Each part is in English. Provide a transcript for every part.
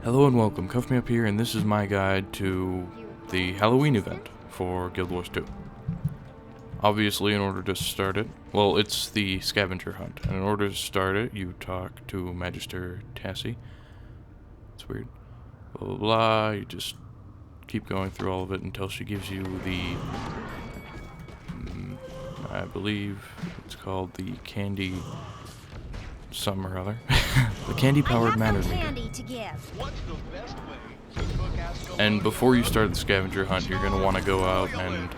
Hello and welcome, Cuff Me Up here, and this is my guide to the Halloween event for Guild Wars 2. Obviously, in order to start it, well, it's the Scavenger hunt, and in order to start it, you talk to Magister Tassie. It's weird. Blah, blah, blah. You just keep going through all of it until she gives you the, I believe it's called the candy something or other. The candy-powered matter meter. And before you start the scavenger hunt, you're going to want to go out and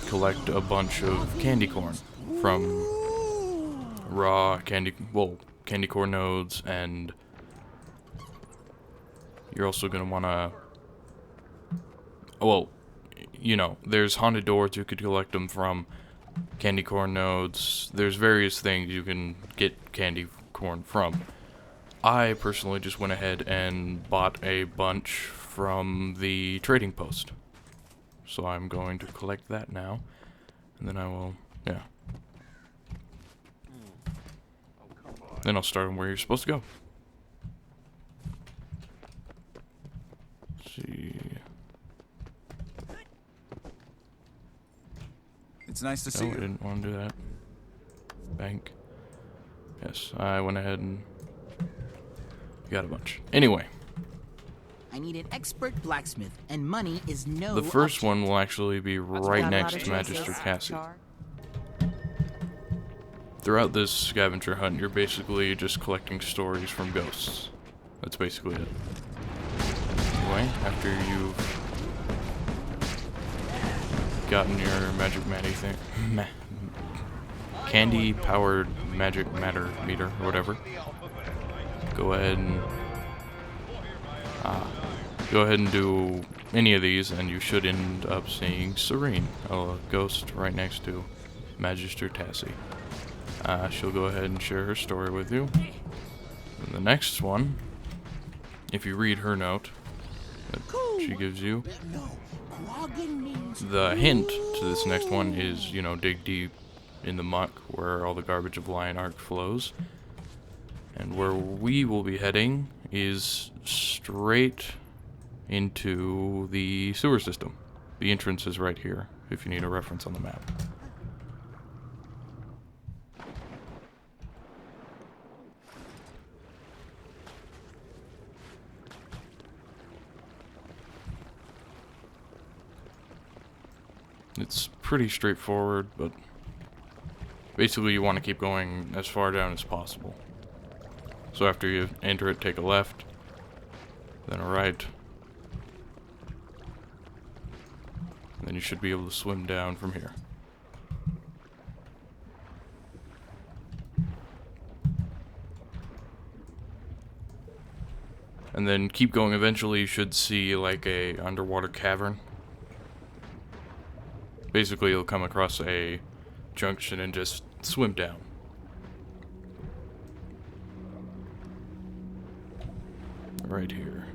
collect a bunch of candy corn from raw candy corn nodes, and you're also going to want to, there's haunted doors you could collect them from, candy corn nodes. There's various things you can get candy corn from. I personally just went ahead and bought a bunch from the trading post. So I'm going to collect that now. And then I will, Then I'll start on where you're supposed to go. Let's see. It's nice to see you. I didn't want to do that. Bank. Yes, I went ahead and got a bunch. Anyway. I need an expert blacksmith, and money is no The first option. one will actually be right next to Magister Cassie. Throughout this scavenger hunt, you're basically just collecting stories from ghosts. That's basically it. Anyway, after you've gotten your magic matty thing, candy-powered magic matter meter, or whatever, go ahead and do any of these, and you should end up seeing Serene, a ghost right next to Magister Tassie. She'll go ahead and share her story with you. And the next one, if you read her note that she gives you, the hint to this next one is, dig deep in the muck where all the garbage of Lion Arc flows. And where we will be heading is straight into the sewer system. The entrance is right here, if you need a reference on the map. It's pretty straightforward, but basically you want to keep going as far down as possible. So after you enter it, take a left, then a right, and then you should be able to swim down from here. And then keep going. Eventually you should see like a underwater cavern. Basically you'll come across a junction and just swim down. Right here.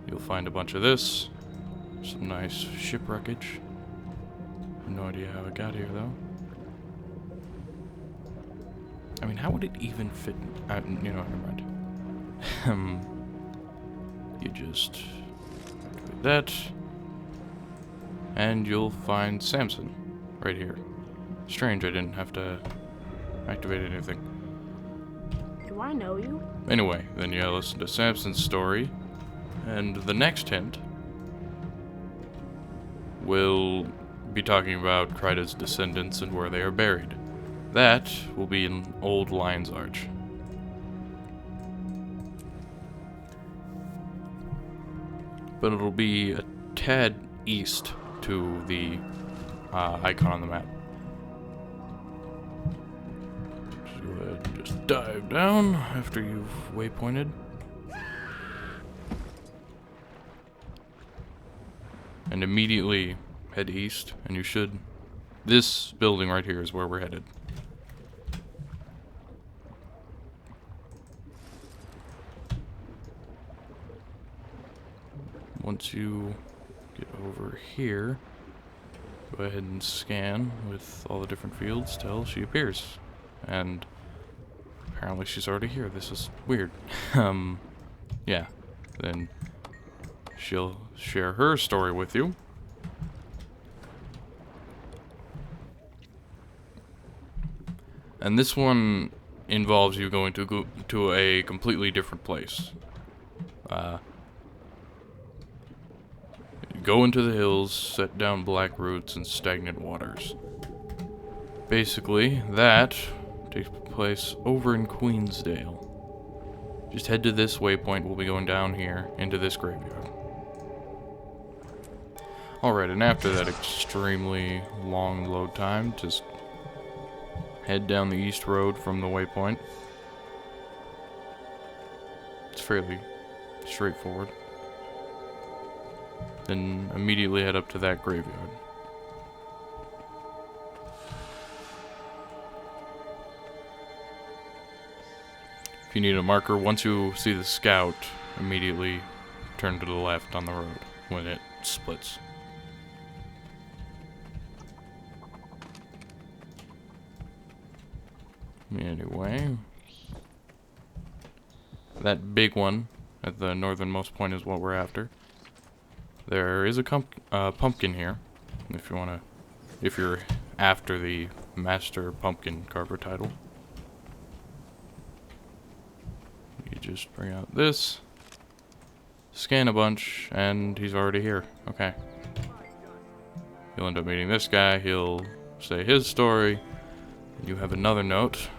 You'll find a bunch of this. Some nice shipwreckage. No idea how it got here, though. I mean, how would it even fit? Never mind. You just activate that, and you'll find Samson right here. Strange, I didn't have to activate anything. Do I know you? Anyway, then you listen to Samson's story, and the next hint will be talking about Kryda's descendants and where they are buried. That will be in Old Lion's Arch. But it'll be a tad east to the icon on the map. So go ahead and just dive down after you've waypointed. And immediately head east, and you should... This building right here is where we're headed. Once you get over here, go ahead and scan with all the different fields till she appears. and apparently she's already here. This is weird. Yeah. Then she'll share her story with you. And this one involves you going to a completely different place. Go into the hills, set down Blackroots and stagnant waters. Basically, that takes place over in Queensdale. Just head to this waypoint. We'll be going down here into this graveyard. Alright, and after that extremely long load time, just head down the east road from the waypoint. It's fairly straightforward. Then immediately head up to that graveyard. If you need a marker, once you see the scout, immediately turn to the left on the road when it splits. Anyway, that big one at the northernmost point is what we're after. There is a pumpkin here, if you're after the Master Pumpkin Carver title. You just bring out this, scan a bunch, and he's already here. Okay. You'll end up meeting this guy. He'll say his story. You have another note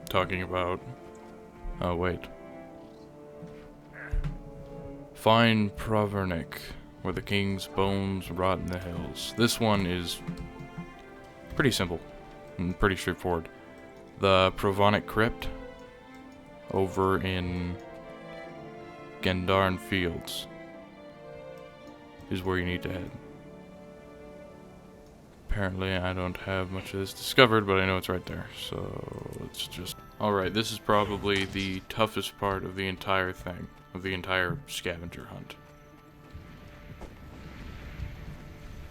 talking about... Oh, wait. Find Prevonic, where the king's bones rot in the hills. This one is pretty simple and pretty straightforward. The Prevonic crypt over in Gendarn Fields is where you need to head. Apparently I don't have much of this discovered, but I know it's right there, so let's just... Alright, this is probably the toughest part of the entire thing, of the entire scavenger hunt.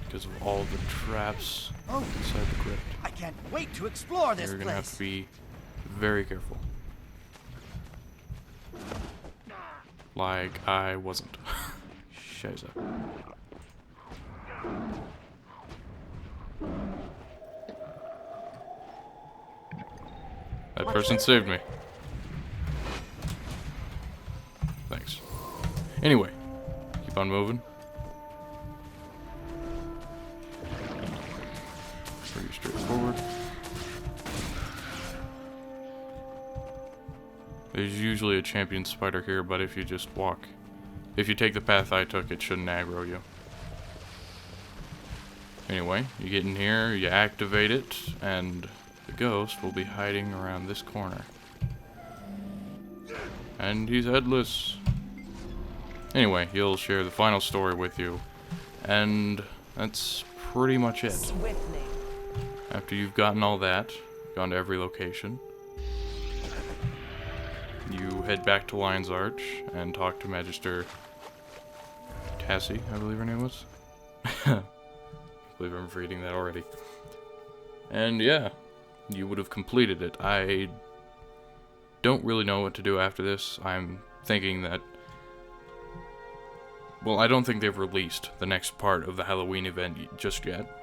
Because of all the traps inside the crypt. I can't wait to explore this You're place. gonna have to be very careful. Like I wasn't. Shiza. That person saved me. Thanks. Anyway, keep on moving. Pretty straightforward. There's usually a champion spider here, but if you just walk, if you take the path I took, it shouldn't aggro you. Anyway, you get in here, you activate it, and the ghost will be hiding around this corner. And he's headless. Anyway, he'll share the final story with you, and that's pretty much it. After you've gotten all that, gone to every location, you head back to Lion's Arch and talk to Magister Tassie, I believe her name was. I believe I'm reading that already. And yeah, you would have completed it. I don't really know what to do after this. I'm thinking that... Well, I don't think they've released the next part of the Halloween event just yet.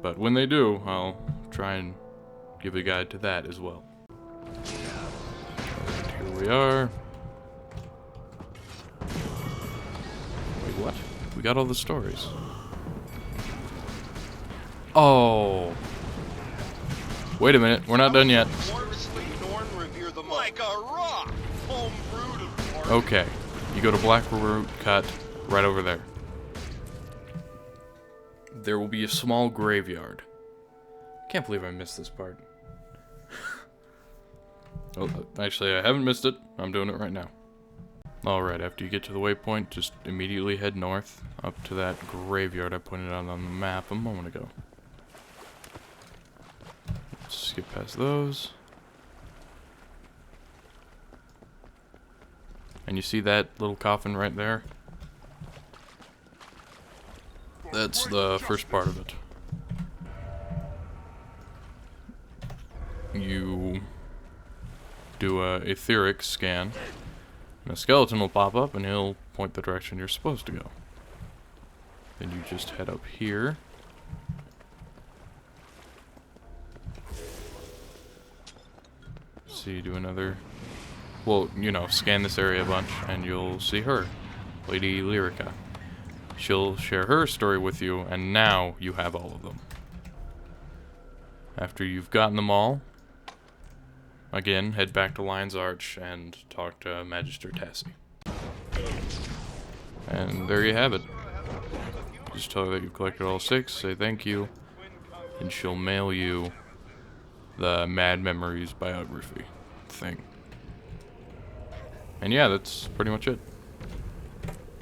But when they do, I'll try and give a guide to that as well. And here we are. Wait, what? We got all the stories. Oh. Wait a minute, we're not done yet. Okay, you go to Blackroot cut right over there. There will be a small graveyard. Can't believe I missed this part. Oh, actually, I haven't missed it. I'm doing it right now. Alright, after you get to the waypoint, just immediately head north up to that graveyard I pointed out on the map a moment ago. Let's skip past those. And you see that little coffin right there? That's the first part of it. You do a Etheric scan, and a skeleton will pop up, and he'll point the direction you're supposed to go. Then you just head up here. See, do another... Well, you know, scan this area a bunch, and you'll see her, Lady Lyrica. She'll share her story with you, and now you have all of them. After you've gotten them all, again, head back to Lion's Arch and talk to Magister Tassie. And there you have it. Just tell her that you've collected all 6, say thank you, and she'll mail you the Mad Memories biography thing. And yeah, that's pretty much it.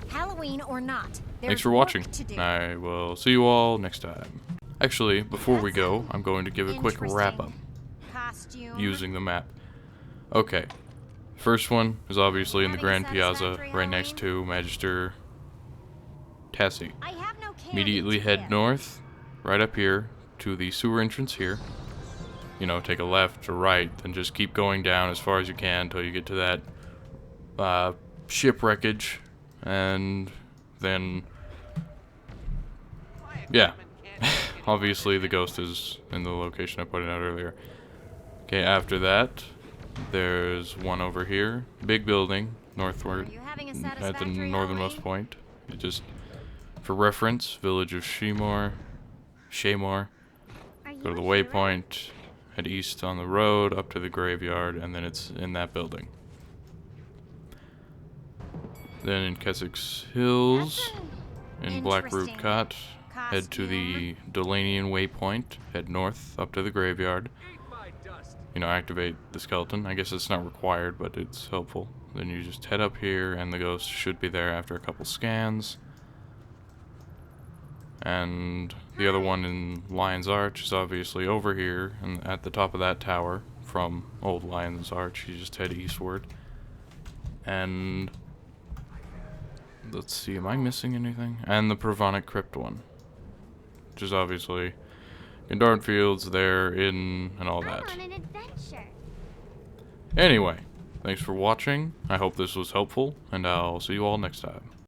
Halloween or not, Thanks for watching. I will see you all next time. Actually, before we go, I'm going to give a quick wrap-up using the map. Okay. First one is obviously in the Grand Piazza, right next to Magister Tassie. Immediately head north, right up here, to the sewer entrance here. You know, take a left or right, then just keep going down as far as you can until you get to that shipwreckage, and then, yeah, obviously the ghost is in the location I pointed out earlier. Okay, after that, there's one over here, big building, northward, at the northernmost point. It just, for reference, village of Shaymore, go to the waypoint, head east on the road, up to the graveyard, and then it's in that building. Then in Keswick's Hills, in Blackroot Cot, head to the Delanian waypoint, head north, up to the graveyard. You know, activate the skeleton. I guess it's not required, but it's helpful. Then you just head up here, and the ghost should be there after a couple scans. And the other one in Lion's Arch is obviously over here, and at the top of that tower from Old Lion's Arch. You just head eastward. And let's see, am I missing anything? And the Prevonic Crypt one, which is obviously in Darnfield's there, in, and all that. Anyway, thanks for watching. I hope this was helpful, and I'll see you all next time.